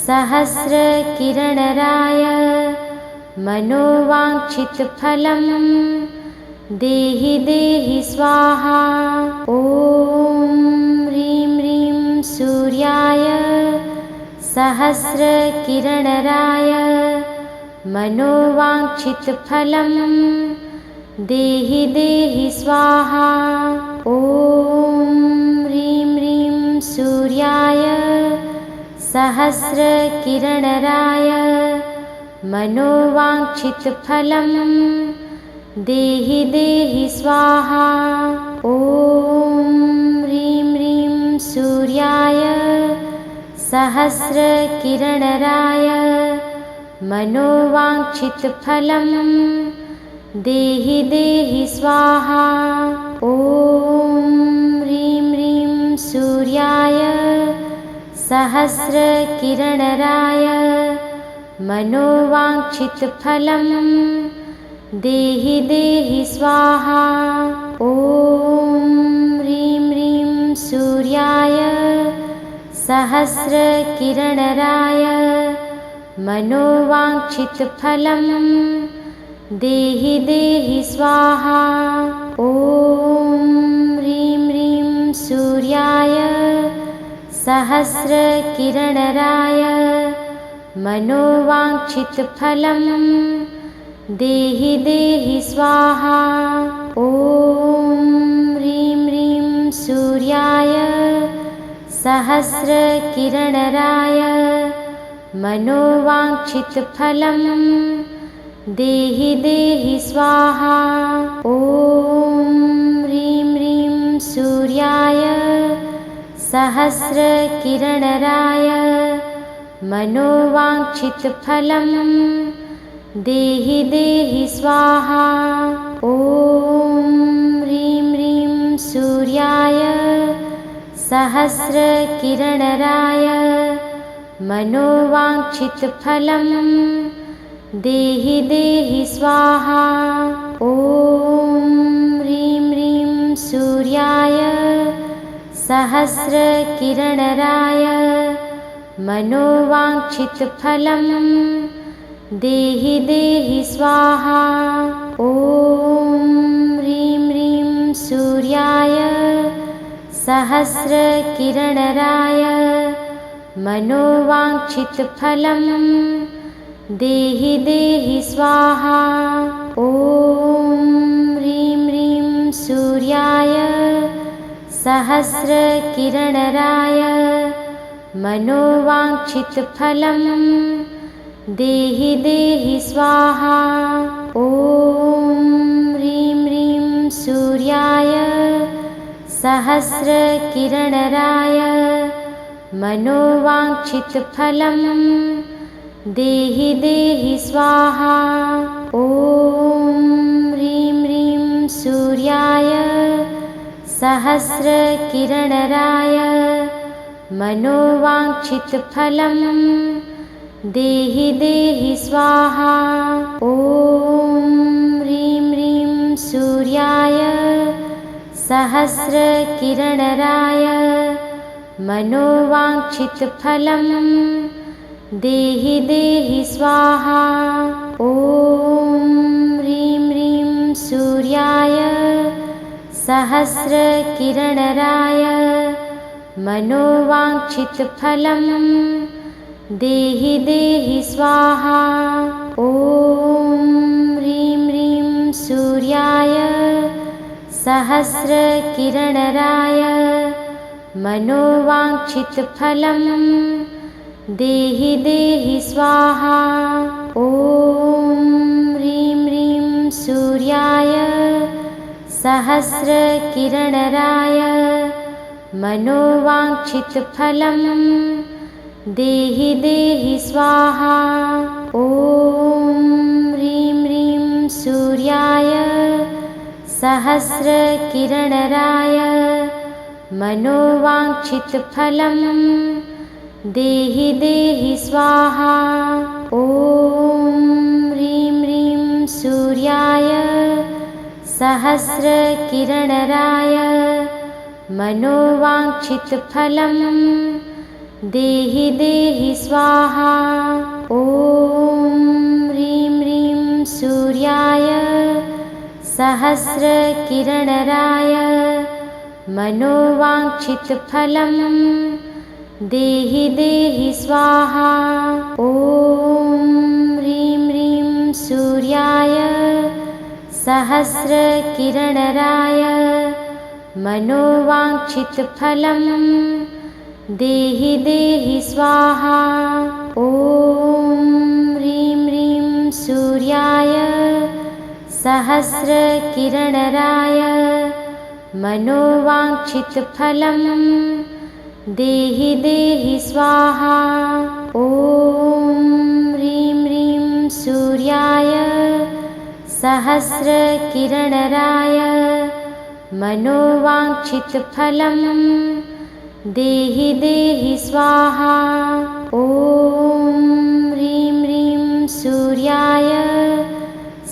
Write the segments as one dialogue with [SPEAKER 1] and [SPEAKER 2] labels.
[SPEAKER 1] सहस्रकिरणराय मनोवाञ्छितफलं देहि देहि स्वाहा। ॐ ह्रीं ह्रीं सूर्याय सहस्रकिरणराय मनोवाञ्छितफलं देहि देहि स्वाहा। ॐ ह्रीं ह्रीं सूर्याय सहस्रकिरणराय मनोवाञ्छितफलं देहि देहि स्वाहा। ॐ ह्रीं ह्रीं सूर्याय सहस्रकिरणराय मनोवाञ्छितफलं देहि देहि स्वाहा। ॐ ह्रीं ह्रीं सूर्याय सहस्रकिरणराय मनोवाञ्छितफलं देहि देहि स्वाहा। ॐ ह्रीं ह्रीं सूर्याय सहस्रकिरणराय मनोवाञ्छितफलं देहि देहि स्वाहा। ॐ ह्रीं ह्रीं सूर्याय सहस्रकिरणराय मनोवाञ्छितफलं देहि देहि स्वाहा। ॐ ह्रीं ह्रीं सूर्याय सहस्रकिरणराय मनोवाञ्छितफलं देहि देहि स्वाहा। ॐ ह्रीं ह्रीं सूर्याय सहस्रकिरणराय मनोवाञ्छितफलं देहि देहि स्वाहा। ॐ ह्रीं ह्रीं सूर्याय सहस्रकिरणराय मनोवाञ्छितफलं देहि देहि स्वाहा। ॐ ह्रीं ह्रीं सूर्याय सहस्रकिरणराय मनोवाञ्छितफलं देहि देहि स्वाहा। ॐ ह्रीं ह्रीं सूर्याय सहस्रकिरणराय मनोवाञ्छितफलं देहि देहि स्वाहा। ॐ ह्रीं ह्रीं सूर्याय सहस्रकिरणराय मनोवाञ्छितफलं देहि देहि स्वाहा। ॐ ह्रीं ह्रीं सूर्याय सहस्रकिरणराय मनोवाञ्छितफलं देहि देहि स्वाहा। ॐ ह्रीं ह्रीं सूर्याय सहस्रकिरणराय मनोवाञ्छितफलं देहि देहि स्वाहा। ॐ ह्रीं ह्रीं सूर्याय सहस्रकिरणराय मनोवाञ्छितफलं देहि देहि स्वाहा। ॐ ह्रीं ह्रीं सूर्याय सहस्रकिरणराय मनोवाञ्छितफलं देहि देहि स्वाहा। ॐ ह्रीं ह्रीं सूर्याय सहस्रकिरणराय मनोवाञ्छितफलं देहि देहि स्वाहा। ॐ ह्रीं ह्रीं सूर्याय सहस्रकिरणराय मनोवाञ्छितफलं देहि देहि स्वाहा। ॐ ह्रीं ह्रीं सूर्याय सहस्रकिरणराय मनोवाञ्छितफलं देहि देहि स्वाहा। ॐ ह्रीं ह्रीं सूर्याय सहस्रकिरणराय मनोवाञ्छितफलं देहि देहि स्वाहा। ॐ ह्रीं ह्रीं सूर्याय सहस्रकिरणराय मनोवाञ्छितफलं देहि देहि स्वाहा। ॐ ह्रीं ह्रीं सूर्याय सहस्रकिरणराय मनोवाञ्छितफलं देहि देहि स्वाहा। ॐ ह्रीं ह्रीं सूर्याय सहस्रकिरणराय मनोवाञ्छितफलं देहि देहि स्वाहा। ॐ ह्रीं ह्रीं सूर्याय सहस्रकिरणराय मनोवाञ्छितफलं देहि देहि स्वाहा। ॐ ह्रीं ह्रीं सूर्याय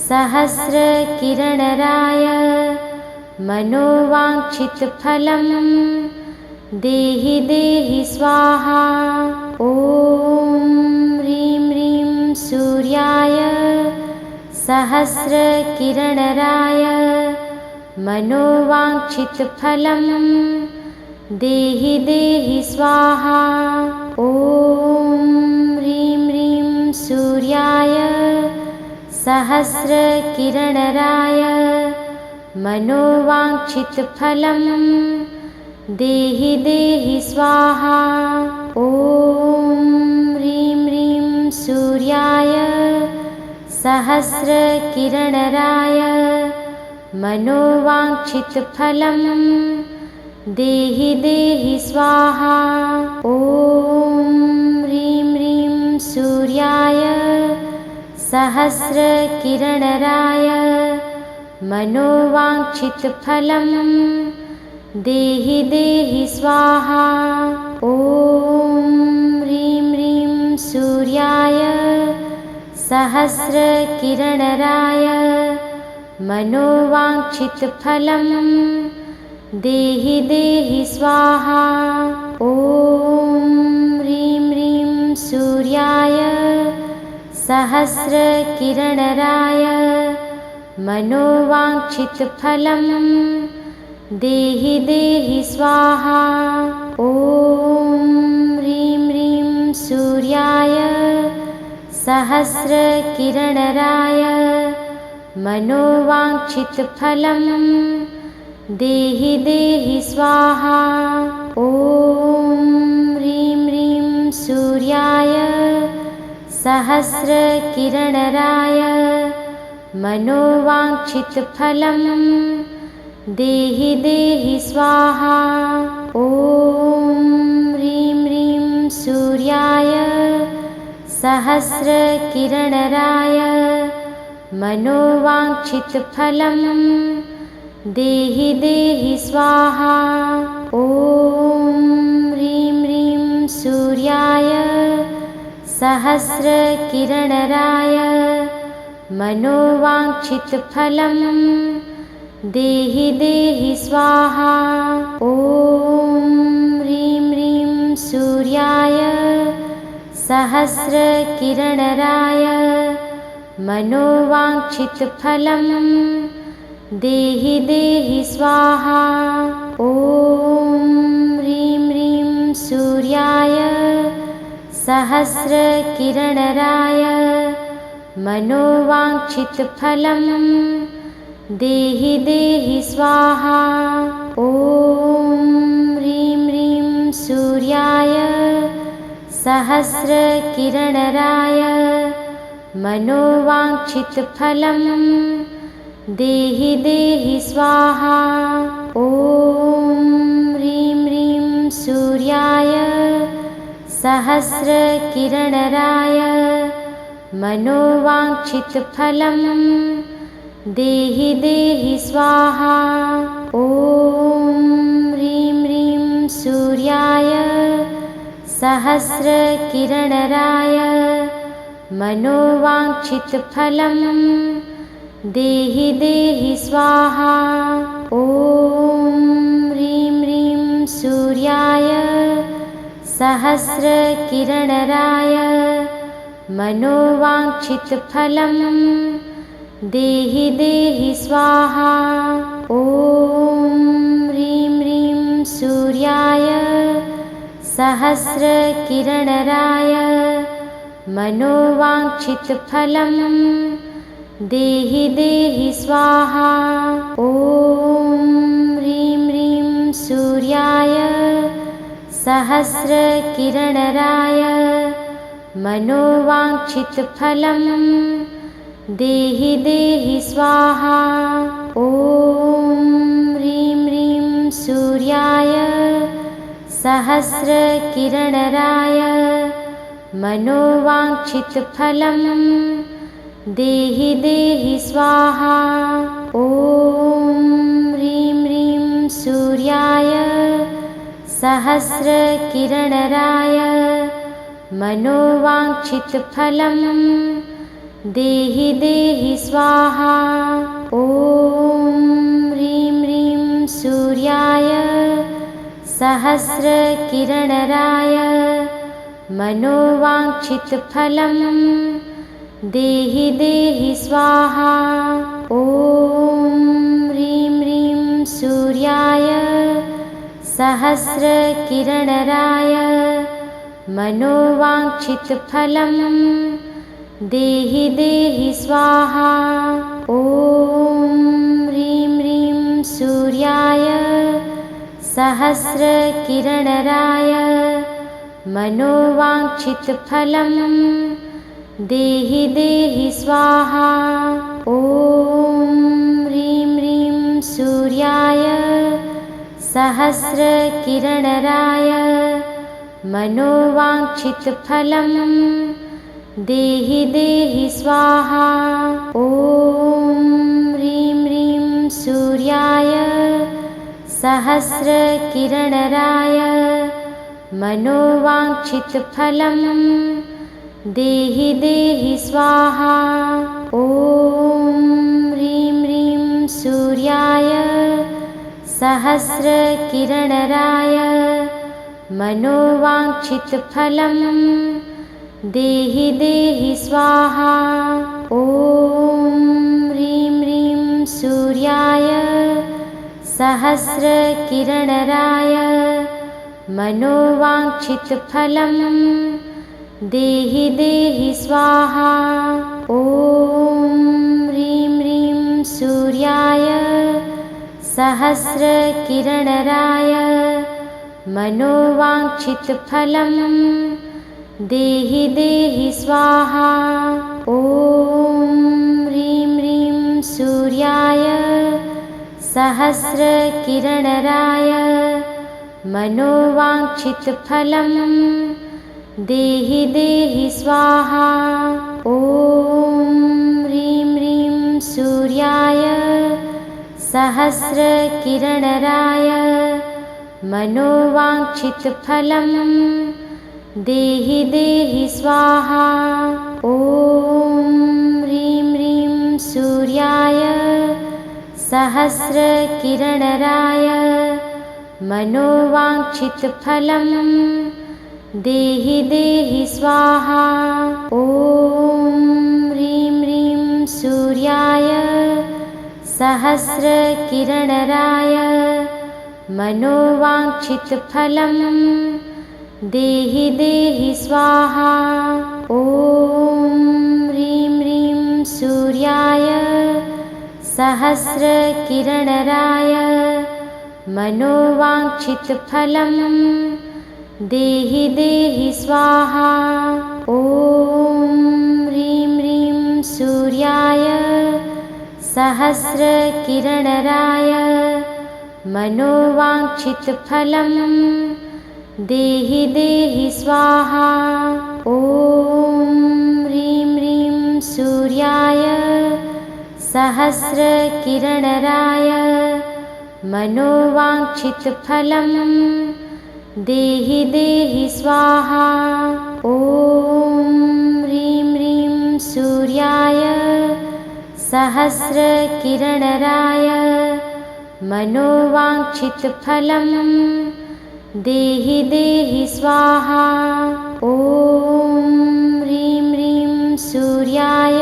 [SPEAKER 1] सहस्रकिरणराय मनोवाञ्छितफलं देहि देहि स्वाहा। ॐ ह्रीं ह्रीं सूर्याय सहस्रकिरणराय मनोवाञ्छितफलं देहि देहि स्वाहा। ॐ ह्रीं ह्रीं सूर्याय सहस्रकिरणराय मनोवाञ्छितफलं देहि देहि स्वाहा। ॐ ह्रीं ह्रीं सूर्याय सहस्रकिरणराय मनोवाञ्छितफलं देहि देहि स्वाहा। ॐ ह्रीं ह्रीं सूर्याय सहस्रकिरणराय मनोवाञ्छितफलं देहि देहि स्वाहा। ॐ ह्रीं ह्रीं सूर्याय सहस्रकिरणराय मनोवाञ्छितफलं देहि देहि स्वाहा। ॐ ह्रीं ह्रीं सूर्याय सहस्रकिरणराय मनोवाञ्छितफलं देहि देहि स्वाहा। ॐ ह्रीं ह्रीं सूर्याय सहस्रकिरणराय मनोवाञ्छितफलं देहि देहि स्वाहा। ॐ ह्रीं ह्रीं सूर्याय सहस्रकिरणराय मनोवाञ्छितफलं देहि देहि स्वाहा। ॐ ह्रीं ह्रीं सूर्याय सहस्रकिरणराय मनोवाञ्छितफलं देहि देहि स्वाहा। ॐ ह्रीं ह्रीं सूर्याय सहस्रकिरणराय मनोवाञ्छितफलं देहि देहि स्वाहा। ॐ ह्रीं ह्रीं सूर्याय सहस्रकिरणराय मनोवाञ्छितफलं देहि देहि स्वाहा। ॐ ह्रीं ह्रीं सूर्याय सहस्रकिरणराय मनोवाञ्छितफलं देहि देहि स्वाहा। ॐ ह्रीं ह्रीं सूर्याय सहस्रकिरणराय मनोवाञ्छितफलं देहि देहि स्वाहा। ॐ ह्रीं ह्रीं सूर्याय सहस्रकिरणराय मनोवाञ्छितफलं देहि देहि स्वाहा। ॐ ह्रीं ह्रीं सूर्याय सहस्रकिरणराय मनोवाञ्छितफलं देहि देहि स्वाहा। ॐ ह्रीं ह्रीं सूर्याय सहस्रकिरणराय मनोवाञ्छितफलं देहि देहि स्वाहा। ॐ ह्रीं ह्रीं सूर्याय सहस्रकिरणराय मनोवाञ्छितफलं देहि देहि स्वाहा। ॐ ह्रीं ह्रीं सूर्याय सहस्रकिरणराय मनोवाञ्छितफलं देहि देहि स्वाहा। ॐ ह्रीं ह्रीं सूर्याय सहस्रकिरणराय मनोवाञ्छितफलं देहि देहि स्वाहा। ॐ ह्रीं ह्रीं सूर्याय सहस्रकिरणराय मनोवाञ्छितफलं देहि देहि स्वाहा। ॐ ह्रीं ह्रीं सूर्याय सहस्रकिरणराय मनोवाञ्छितफलं देहि देहि स्वाहा। ॐ ह्रीं ह्रीं सूर्याय सहस्रकिरणराय मनोवाञ्छितफलं देहि देहि स्वाहा। ॐ ह्रीं ह्रीं सूर्याय सहस्रकिरणराय मनोवाञ्छितफलं देहि देहि स्वाहा। ॐ ह्रीं ह्रीं सूर्याय सहस्रकिरणराय मनोवाञ्छितफलं देहि देहि स्वाहा। ॐ ह्रीं ह्रीं सूर्याय सहस्रकिरणराय मनोवाञ्छितफलं देहि देहि स्वाहा। ॐ ह्रीं ह्रीं सूर्याय सहस्रकिरणराय मनोवाञ्छितफलं देहि देहि स्वाहा। ॐ ह्रीं ह्रीं सूर्याय सहस्रकिरणराय मनोवाञ्छितफलं देहि देहि स्वाहा। ॐ ह्रीं ह्रीं सूर्याय सहस्रकिरणराय मनोवाञ्छितफलं देहि देहि स्वाहा। ॐ ह्रीं ह्रीं सूर्याय सहस्रकिरणराय मनोवाञ्छितफलं देहि देहि स्वाहा। ॐ ह्रीं ह्रीं सूर्याय सहस्रकिरणराय मनोवाञ्छितफलं देहि देहि स्वाहा। ॐ ह्रीं ह्रीं सूर्याय सहस्रकिरणराय मनोवाञ्छितफलं देहि देहि स्वाहा। ॐ ह्रीं ह्रीं सूर्याय सहस्रकिरणराय मनोवाञ्छितफलं देहि देहि स्वाहा। ॐ ह्रीं ह्रीं सूर्याय सहस्रकिरणराय मनोवाञ्छितफलं देहि देहि स्वाहा। ॐ ह्रीं ह्रीं सूर्याय सहस्रकिरणराय मनोवाञ्छितफलं देहि देहि स्वाहा। ॐ ह्रीं ह्रीं सूर्याय सहस्रकिरणराय मनोवाञ्छितफलं देहि देहि स्वाहा। ॐ ह्रीं ह्रीं सूर्याय सहस्रकिरणराय मनोवाञ्छितफलं देहि देहि स्वाहा। ॐ ह्रीं ह्रीं सूर्याय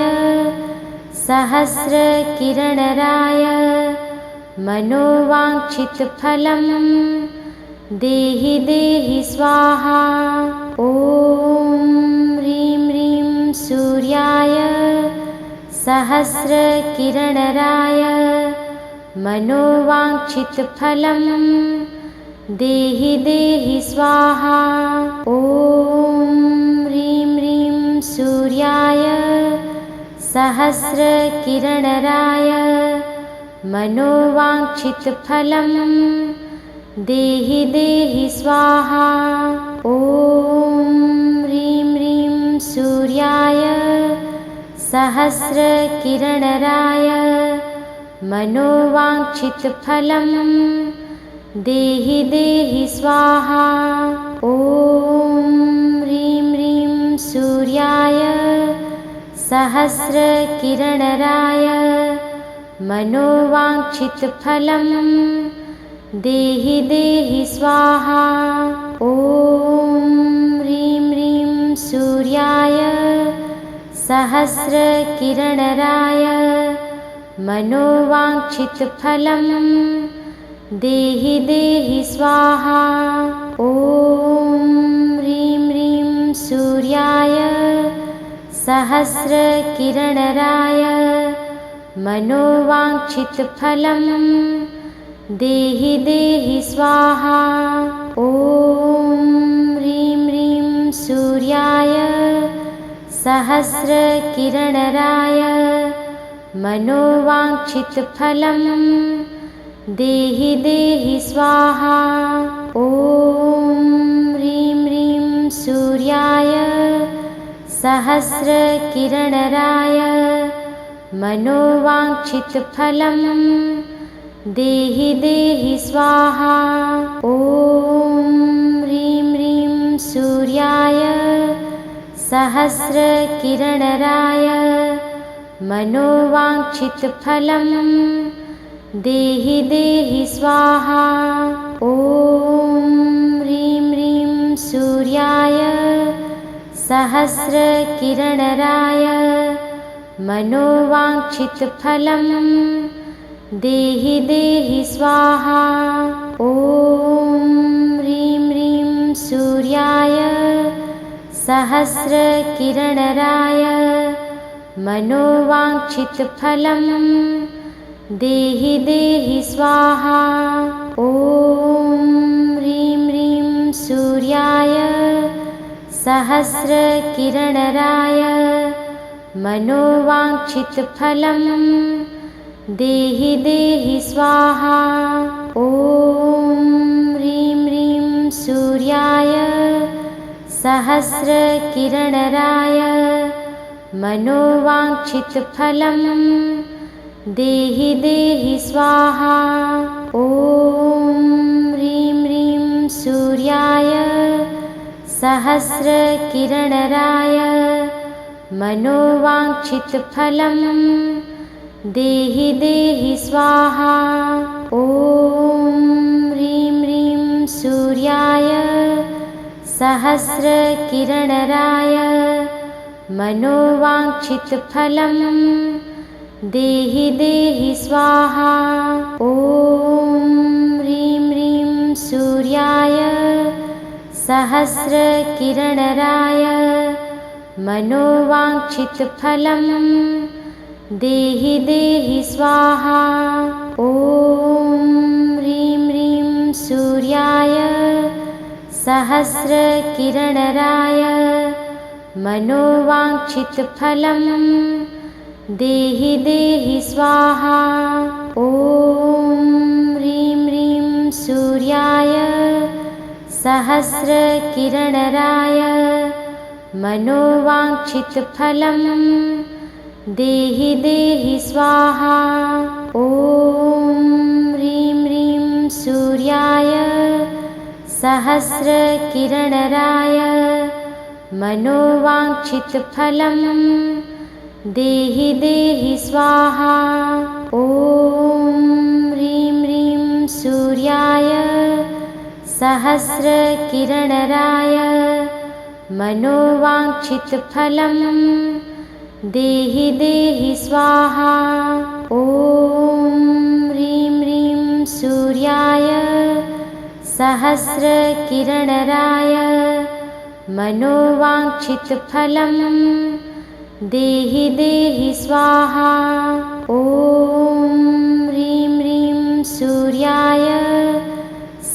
[SPEAKER 1] सहस्रकिरणराय मनोवाञ्छितफलं देहि देहि स्वाहा। ॐ ह्रीं ह्रीं सूर्याय सहस्रकिरणराय मनोवाञ्छितफलं देहि देहि स्वाहा। ॐ ह्रीं ह्रीं सूर्याय सहस्रकिरणराय मनोवाञ्छितफलं देहि देहि स्वाहा। ॐ ह्रीं ह्रीं सूर्याय सहस्रकिरणराय मनोवाञ्छितफलं देहि देहि स्वाहा। ॐ ह्रीं ह्रीं सूर्याय सहस्रकिरणराय मनोवाञ्छितफलं देहि देहि स्वाहा। ॐ ह्रीं ह्रीं सूर्याय सहस्रकिरणराय मनोवाञ्छितफलं देहि देहि स्वाहा। ॐ ह्रीं ह्रीं सूर्याय सहस्रकिरणराय मनोवाञ्छितफलं देहि देहि स्वाहा। ॐ ह्रीं ह्रीं सूर्याय सहस्रकिरणराय मनोवाञ्छितफलं देहि देहि स्वाहा। ॐ ह्रीं ह्रीं सूर्याय सहस्रकिरणराय मनोवाञ्छितफलं देहि देहि स्वाहा। ॐ ह्रीं ह्रीं सूर्याय सहस्रकिरणराय मनोवाञ्छितफलं देहि देहि स्वाहा। ॐ ह्रीं ह्रीं सूर्याय सहस्रकिरणराय मनोवाञ्छितफलं देहि देहि स्वाहा। ॐ ह्रीं ह्रीं सूर्याय सहस्रकिरणराय मनोवाञ्छितफलं देहि देहि स्वाहा। ॐ ह्रीं ह्रीं सूर्याय सहस्रकिरणराय मनोवाञ्छितफलं देहि देहि स्वाहा। ॐ ह्रीं ह्रीं सूर्याय सहस्रकिरणराय मनोवाञ्छितफलं देहि देहि स्वाहा। ॐ ह्रीं ह्रीं सूर्याय सहस्रकिरणराय मनोवाञ्छितफलं देहि देहि स्वाहा। ॐ ह्रीं ह्रीं सूर्याय सहस्रकिरणराय मनोवाञ्छितफलं देहि देहि स्वाहा। ॐ ह्रीं ह्रीं सूर्याय सहस्रकिरणराय मनोवाञ्छितफलं देहि देहि स्वाहा। ॐ ह्रीं ह्रीं सूर्याय सहस्रकिरणराय मनोवाञ्छितफलं देहि देहि स्वाहा। ॐ ह्रीं ह्रीं सूर्याय सहस्रकिरणराय मनोवाञ्छितफलं देहि देहि स्वाहा। ॐ ह्रीं ह्रीं सूर्याय सहस्रकिरणराय मनोवाञ्छितफलं देहि देहि स्वाहा। ॐ ह्रीं ह्रीं सूर्याय सहस्रकिरणराय मनोवाञ्छितफलं देहि देहि स्वाहा। ॐ ह्रीं ह्रीं सूर्याय सहस्रकिरणराय मनोवाञ्छितफलं देहि देहि स्वाहा। ॐ ह्रीं ह्रीं सूर्याय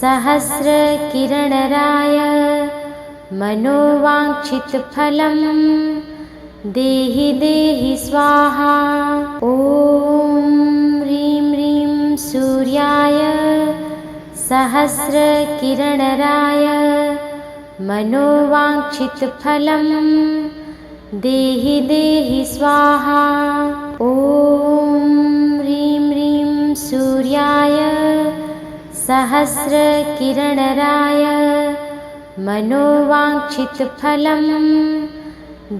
[SPEAKER 1] सहस्रकिरणराय मनोवाञ्छितफलं देहि देहि स्वाहा। ॐ ह्रीं ह्रीं सूर्याय सहस्रकिरणराय मनोवाञ्छितफलं देहि देहि स्वाहा। ॐ ह्रीं ह्रीं सूर्याय सहस्रकिरणराय मनोवाञ्छितफलं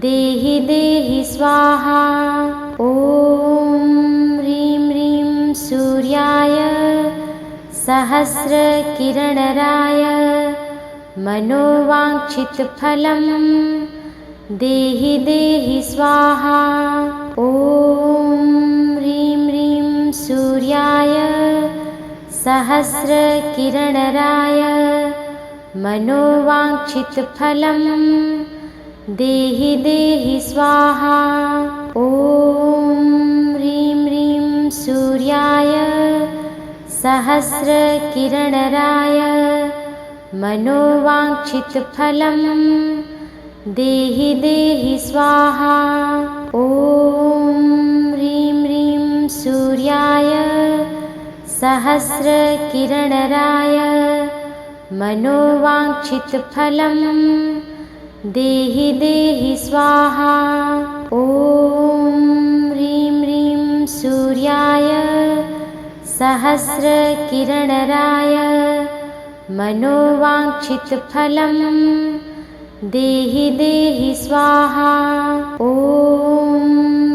[SPEAKER 1] देहि देहि स्वाहा। ॐ ह्रीं ह्रीं सूर्याय सहस्रकिरणराय मनोवाञ्छितफलं देहि देहि स्वाहा। ॐ ह्रीं ह्रीं सूर्याय सहस्रकिरणराय मनोवाञ्छितफलं देहि देहि स्वाहा। ॐ ह्रीं ह्रीं सूर्याय सहस्रकिरणराय मनोवाञ्छितफलं देहि देहि स्वाहा। ॐ ह्रीं ह्रीं सूर्याय सहस्रकिरणराय मनोवाञ्छितफलं देहि देहि स्वाहा। ॐ ह्रीं ह्रीं सूर्याय सहस्रकिरणराय मनोवाञ्छितफलं देहि देहि स्वाहा। ॐ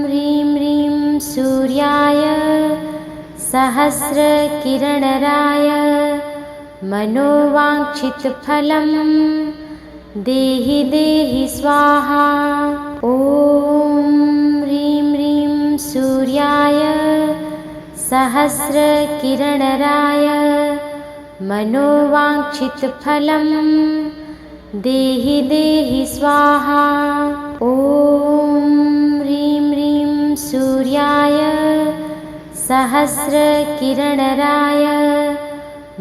[SPEAKER 1] ह्रीं ह्रीं सूर्याय सहस्रकिरणराय मनोवाञ्छितफलं देहि देहि स्वाहा। ॐ ह्रीं ह्रीं सूर्याय सहस्रकिरणराय मनोवाञ्छितफलं देहि देहि स्वाहा। ॐ ह्रीं ह्रीं सूर्याय सहस्रकिरणराय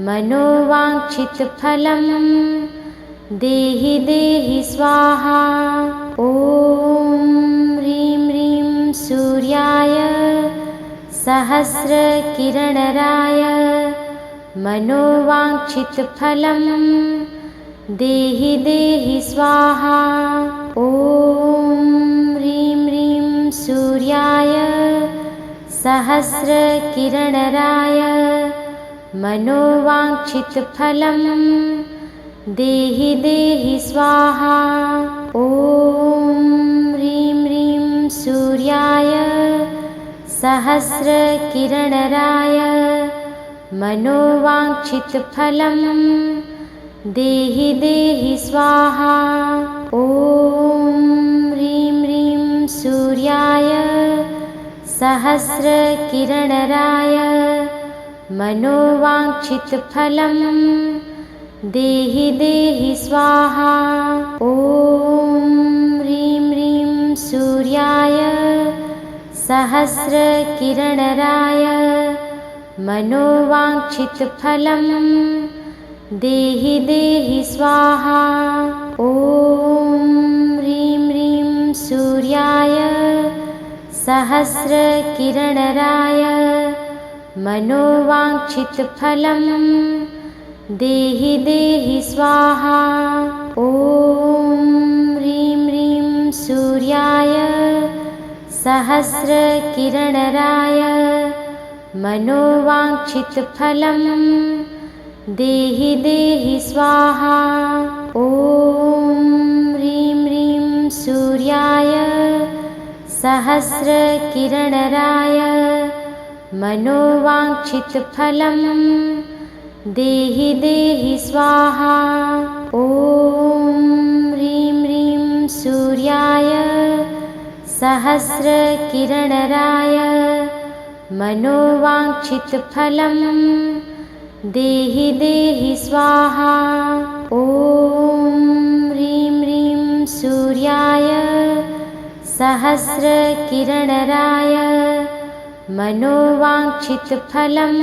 [SPEAKER 1] मनोवाञ्छितफलं देहि देहि स्वाहा। ॐ ह्रीं ह्रीं सूर्याय सहस्रकिरणराय मनोवाञ्छितफलं देहि देहि स्वाहा। ॐ ह्रीं ह्रीं सूर्याय सहस्रकिरणराय मनोवाञ्छितफलं देहि देहि स्वाहा। ॐ ह्रीं ह्रीं सूर्याय सहस्रकिरणराय मनोवाञ्छितफलं देहि देहि स्वाहा। ॐ ह्रीं ह्रीं सूर्याय सहस्रकिरणराय मनोवाञ्छितफलं देहि देहि स्वाहा। ॐ ह्रीं ह्रीं सूर्याय सहस्रकिरणराय मनोवाञ्छितफलं देहि देहि स्वाहा। ॐ ह्रीं ह्रीं सूर्याय सहस्रकिरणराय मनोवाञ्छितफलं देहि देहि स्वाहा। ॐ ह्रीं ह्रीं सूर्याय सहस्रकिरणराय मनोवाञ्छितफलं देहि देहि स्वाहा। ॐ ह्रीं ह्रीं सूर्याय सहस्रकिरणराय मनोवाञ्छितफलं देहि देहि स्वाहा। ॐ ह्रीं ह्रीं सूर्याय सहस्रकिरणराय मनोवाञ्छितफलं देहि देहि स्वाहा। ॐ ह्रीं ह्रीं सूर्याय सहस्रकिरणराय मनोवाञ्छितफलं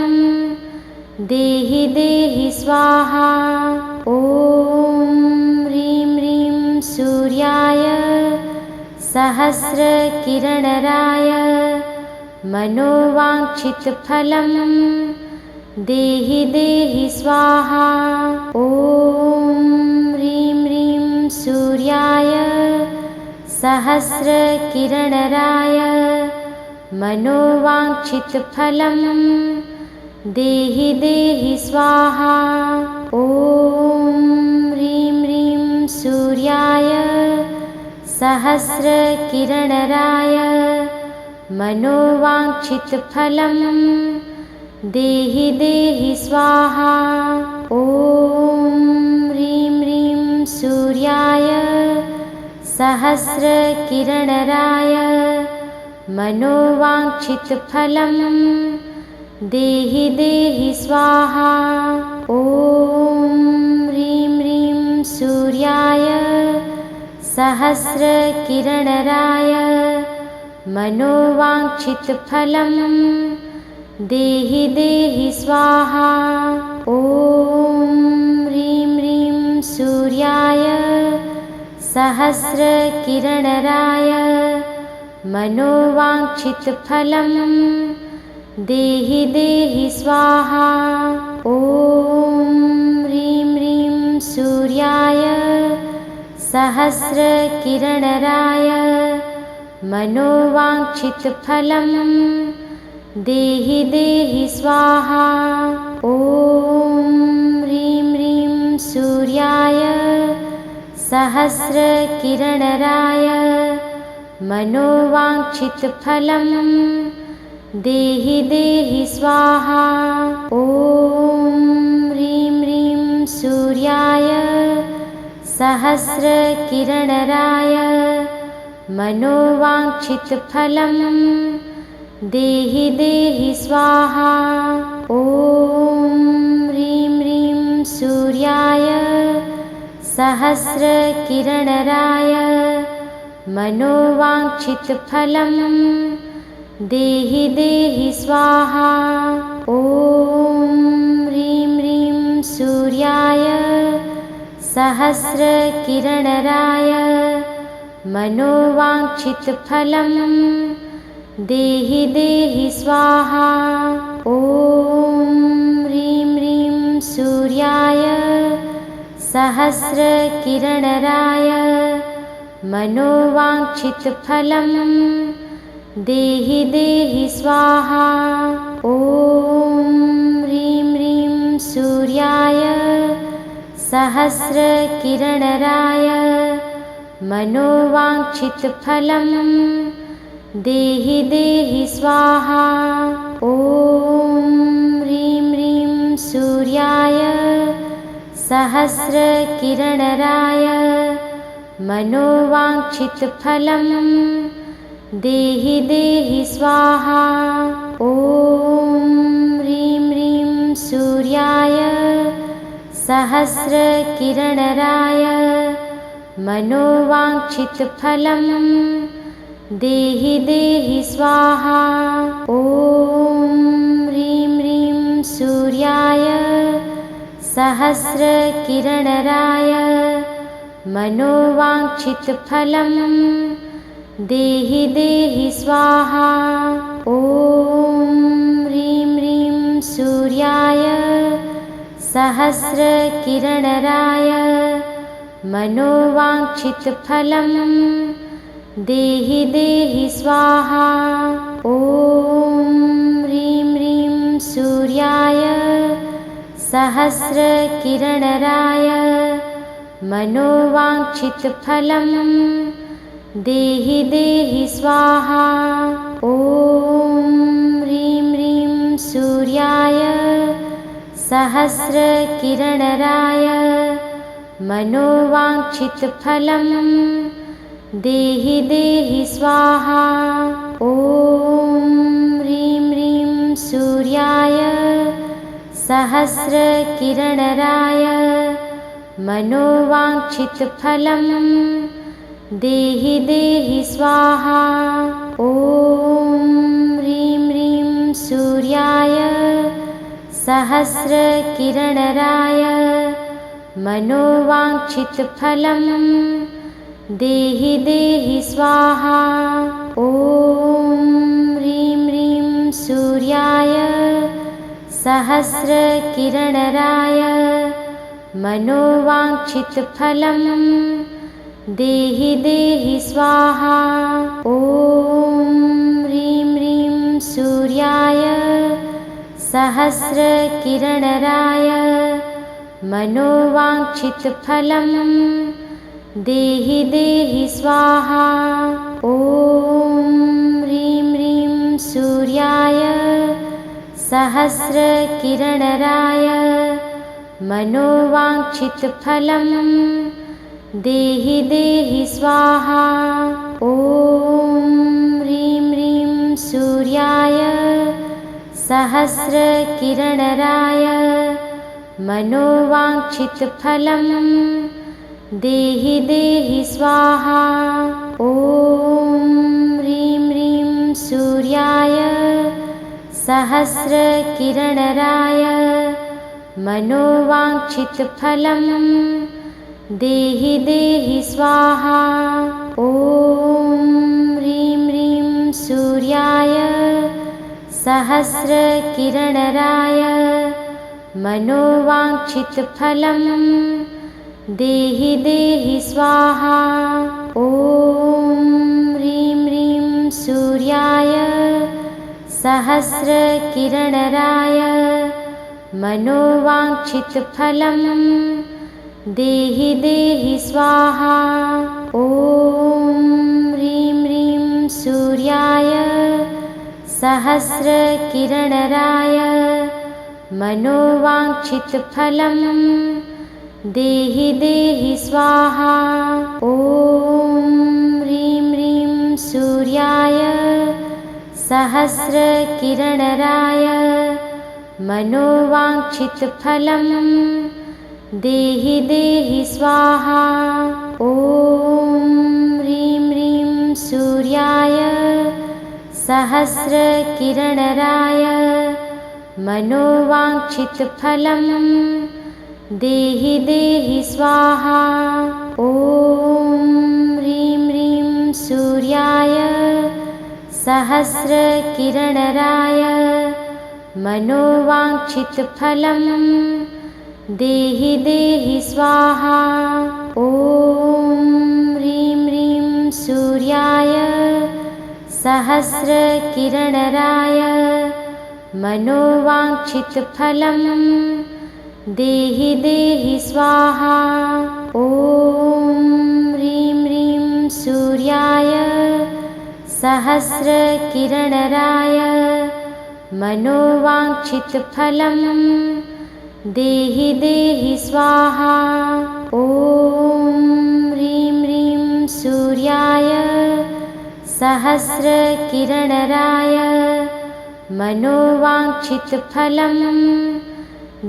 [SPEAKER 1] देहि देहि स्वाहा। ॐ ह्रीं ह्रीं सूर्याय सहस्रकिरणराय मनोवाञ्छितफलं देहि देहि स्वाहा। ॐ ह्रीं ह्रीं सूर्याय सहस्रकिरणराय मनोवाञ्छितफलं देहि देहि स्वाहा। ॐ ह्रीं ह्रीं सूर्याय सहस्रकिरणराय मनोवाञ्छितफलं देहि देहि स्वाहा। ॐ ह्रीं ह्रीं सूर्याय सहस्रकिरणराय मनोवाञ्छितफलं देहि देहि स्वाहा। ॐ ह्रीं ह्रीं सूर्याय सहस्रकिरणराय मनोवाञ्छितफलं देहि देहि स्वाहा। ॐ ह्रीं ह्रीं सूर्याय सहस्रकिरणराय मनोवाञ्छितफलं देहि देहि स्वाहा। ॐ ह्रीं ह्रीं सूर्याय सहस्रकिरणराय मनोवाञ्छितफलं देहि देहि स्वाहा। ॐ ह्रीं ह्रीं सूर्याय सहस्रकिरणराय मनोवाञ्छितफलं देहि देहि स्वाहा। ॐ ह्रीं ह्रीं सूर्याय सहस्रकिरणराय मनोवाञ्छितफलं देहि देहि स्वाहा। ॐ ह्रीं ह्रीं सूर्याय सहस्रकिरणराय मनोवाञ्छितफलं देहि देहि स्वाहा। ॐ ह्रीं ह्रीं सूर्याय सहस्रकिरणराय मनोवाञ्छितफलं देहि देहि स्वाहा। ॐ ह्रीं ह्रीं सूर्याय सहस्रकिरणराय मनोवाञ्छितफलं देहि देहि स्वाहा। ॐ ह्रीं ह्रीं सूर्याय सहस्रकिरणराय मनोवाञ्छितफलं देहि देहि स्वाहा। ॐ ह्रीं ह्रीं सूर्याय सहस्रकिरणराय मनोवाञ्छितफलं देहि देहि स्वाहा। ॐ ह्रीं ह्रीं सूर्याय सहस्रकिरणराय मनोवाञ्छितफलं देहि देहि स्वाहा। ॐ ह्रीं ह्रीं सूर्याय सहस्रकिरणराय मनोवाञ्छितफलं देहि देहि स्वाहा। ॐ ह्रीं ह्रीं सूर्याय सहस्रकिरणराय मनोवाञ्छितफलं देहि देहि स्वाहा। ॐ ह्रीं ह्रीं सूर्याय सहस्रकिरणराय मनोवाञ्छितफलं देहि देहि स्वाहा। ॐ ह्रीं ह्रीं सूर्याय सहस्रकिरणराय मनोवाञ्छितफलं देहि देहि स्वाहा। ॐ ह्रीं ह्रीं सूर्याय सहस्रकिरणराय मनोवाञ्छितफलं देहि देहि स्वाहा। ॐ ह्रीं ह्रीं सूर्याय सहस्रकिरणराय मनोवाञ्छितफलं देहि देहि स्वाहा। ॐ ह्रीं ह्रीं सूर्याय सहस्रकिरणराय मनोवाञ्छितफलं देहि देहि स्वाहा। ॐ ह्रीं ह्रीं सूर्याय सहस्रकिरणराय मनोवाञ्छितफलं देहि देहि स्वाहा। ॐ ह्रीं ह्रीं सूर्याय सहस्रकिरणराय मनोवाञ्छितफलं देहि देहि स्वाहा। ॐ ह्रीं ह्रीं सूर्याय सहस्रकिरणराय मनोवाञ्छितफलं देहि देहि स्वाहा। ॐ ह्रीं ह्रीं सूर्याय सहस्रकिरणराय मनोवाञ्छितफलं देहि देहि स्वाहा। ॐ ह्रीं ह्रीं सूर्याय सहस्रकिरणराय मनोवाञ्छितफलं देहि देहि स्वाहा। ॐ ह्रीं ह्रीं सूर्याय सहस्रकिरणराय मनोवाञ्छितफलं देहि देहि स्वाहा। ॐ ह्रीं ह्रीं सूर्याय सहस्रकिरणराय मनोवाञ्छितफलं देहि देहि स्वाहा। ॐ ह्रीं ह्रीं सूर्याय सहस्रकिरणराय मनोवाञ्छितफलं देहि देहि स्वाहा। ॐ ह्रीं ह्रीं सूर्याय सहस्रकिरणराय मनोवाञ्छितफलं देहि देहि स्वाहा। ॐ ह्रीं ह्रीं सूर्याय सहस्रकिरणराय मनोवाञ्छितफलं देहि देहि स्वाहा। ॐ ह्रीं ह्रीं सूर्याय सहस्रकिरणराय मनोवाञ्छितफलं देहि देहि स्वाहा। ॐ ह्रीं ह्रीं सूर्याय सहस्रकिरणराय मनोवाञ्छितफलं देहि देहि स्वाहा। ॐ ह्रीं ह्रीं सूर्याय सहस्रकिरणराय मनोवाञ्छितफलं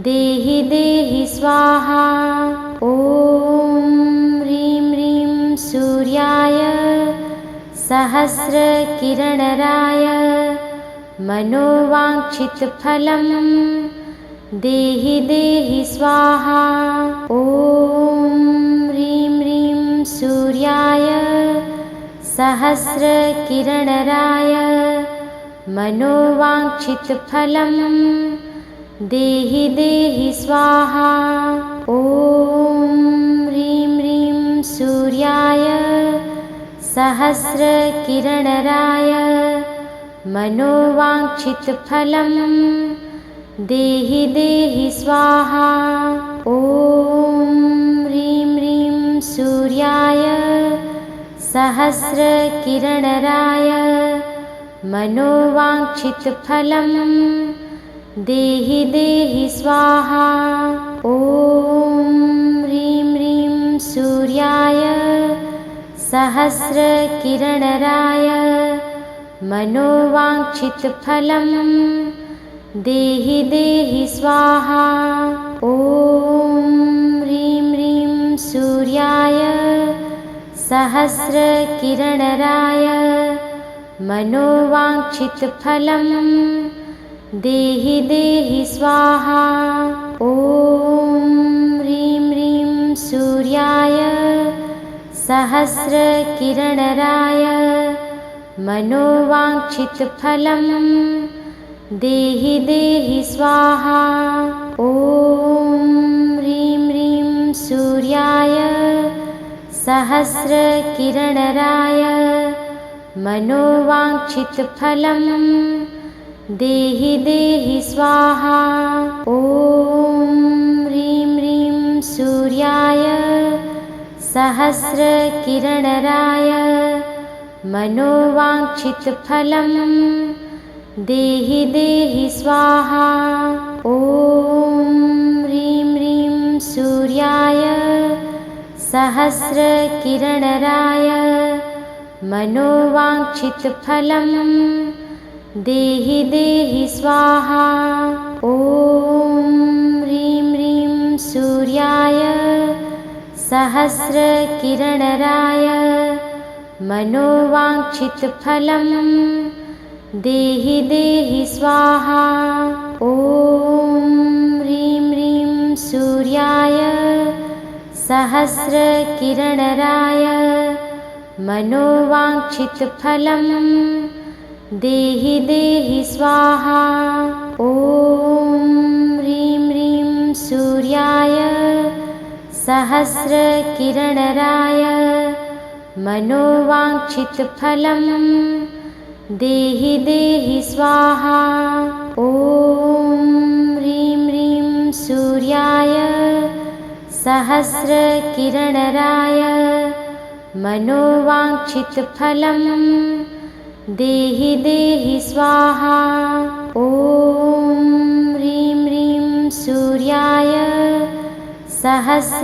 [SPEAKER 1] देहि देहि स्वाहा। ॐ ह्रीं ह्रीं सूर्याय सहस्रकिरणराय मनोवाञ्छितफलं देहि देहि स्वाहा। ॐ ह्रीं ह्रीं सूर्याय सहस्रकिरणराय मनोवाञ्छितफलं देहि देहि स्वाहा। ॐ ह्रीं ह्रीं सूर्याय सहस्रकिरणराय मनोवाञ्छितफलं देहि देहि स्वाहा। ॐ ह्रीं ह्रीं सूर्याय सहस्रकिरणराय मनोवाञ्छितफलं देहि देहि स्वाहा। ॐ ह्रीं ह्रीं सूर्याय सहस्रकिरणराय मनोवाञ्छितफलं देहि देहि स्वाहा। ॐ ह्रीं ह्रीं सूर्याय सहस्रकिरणराय मनोवाञ्छितफलं देहि देहि स्वाहा। ॐ ह्रीं ह्रीं सूर्याय सहस्रकिरणराय मनोवाञ्छितफलं देहि देहि स्वाहा। ॐ ह्रीं ह्रीं सूर्याय सहस्रकिरणराय मनोवाञ्छितफलं देहि देहि स्वाहा। ॐ ह्रीं ह्रीं सूर्याय सहस्रकिरणराय मनोवाञ्छितफलं देहि देहि स्वाहा। ॐ ह्रीं ह्रीं सूर्याय सहस्रकिरणराय मनोवाञ्छितफलं देहि देहि स्वाहा। ॐ ह्रीं ह्रीं सूर्याय सहस्रकिरणराय मनोवाञ्छितफलं देहि देहि स्वाहा। ॐ ह्रीं ह्रीं सूर्याय सहस्रकिरणराय मनोवाञ्छितफलं देहि देहि स्वाहा। ॐ ह्रीं ह्रीं सूर्याय सहस्रकिरणराय मनोवाञ्छितफलं देहि देहि स्वाहा। ॐ ह्रीं ह्रीं सूर्याय सहस्रकिरणराय मनोवाञ्छितफलं देहि देहि स्वाहा। ॐ ह्रीं ह्रीं सूर्याय सहस्रकिरणराय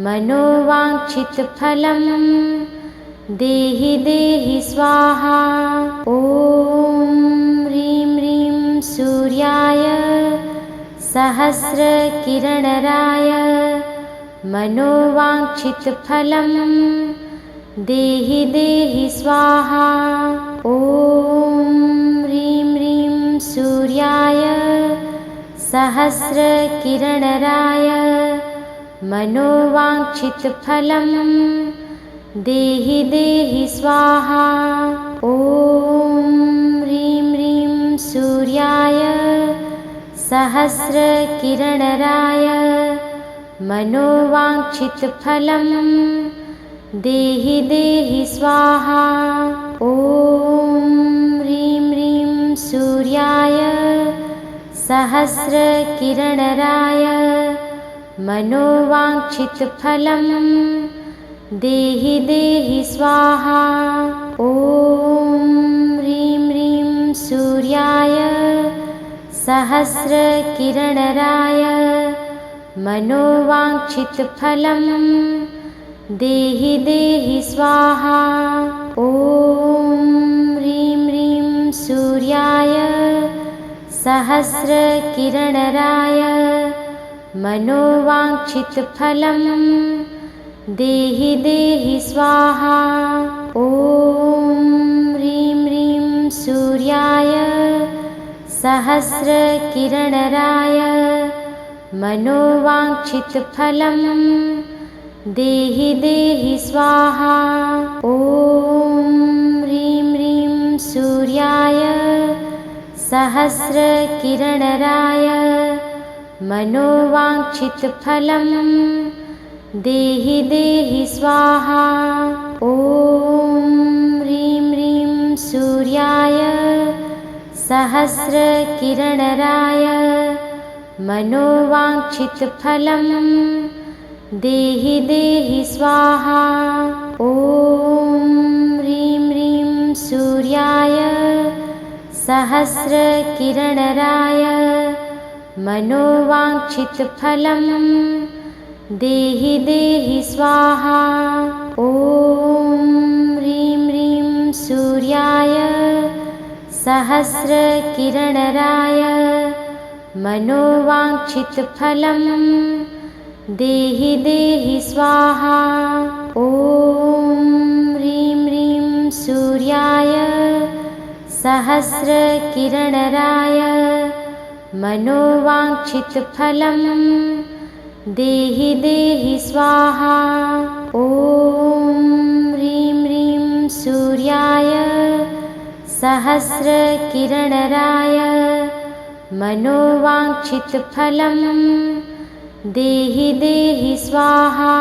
[SPEAKER 1] मनोवाञ्छितफलं देहि देहि स्वाहा। ॐ ह्रीं ह्रीं सूर्याय सहस्रकिरणराय मनोवाञ्छितफलं देहि देहि स्वाहा। ॐ ह्रीं ह्रीं सूर्याय सहस्रकिरणराय मनोवाञ्छितफलं देहि देहि स्वाहा। ॐ ह्रीं ह्रीं सूर्याय सहस्रकिरणराय मनोवाञ्छितफलं देहि देहि स्वाहा। ॐ ह्रीं ह्रीं सूर्याय सहस्रकिरणराय मनोवाञ्छितफलं देहि देहि स्वाहा। ॐ ह्रीं ह्रीं सूर्याय सहस्रकिरणराय मनोवाञ्छितफलं देहि देहि स्वाहा। ॐ ह्रीं ह्रीं सूर्याय सहस्रकिरणराय मनोवाञ्छितफलं देहि देहि स्वाहा। ॐ ह्रीं ह्रीं सूर्याय सहस्रकिरणराय मनोवाञ्छितफलं देहि देहि स्वाहा। ॐ ह्रीं ह्रीं सूर्याय सहस्रकिरणराय मनोवाञ्छितफलं देहि देहि स्वाहा। ॐ ह्रीं ह्रीं सूर्याय सहस्रकिरणराय मनोवाञ्छितफलं देहि देहि स्वाहा। ॐ ह्रीं ह्रीं सूर्याय सहस्रकिरणराय मनोवाञ्छितफलं देहि देहि स्वाहा। ॐ ह्रीं ह्रीं सूर्याय सहस्रकिरणराय मनोवाञ्छितफलं देहि देहि स्वाहा। ॐ ह्रीं ह्रीं सूर्याय सहस्रकिरणराय मनोवाञ्छितफलं देहि देहि स्वाहा। ॐ ह्रीं ह्रीं सूर्याय सहस्रकिरणराय मनोवाञ्छितफलं देहि देहि स्वाहा।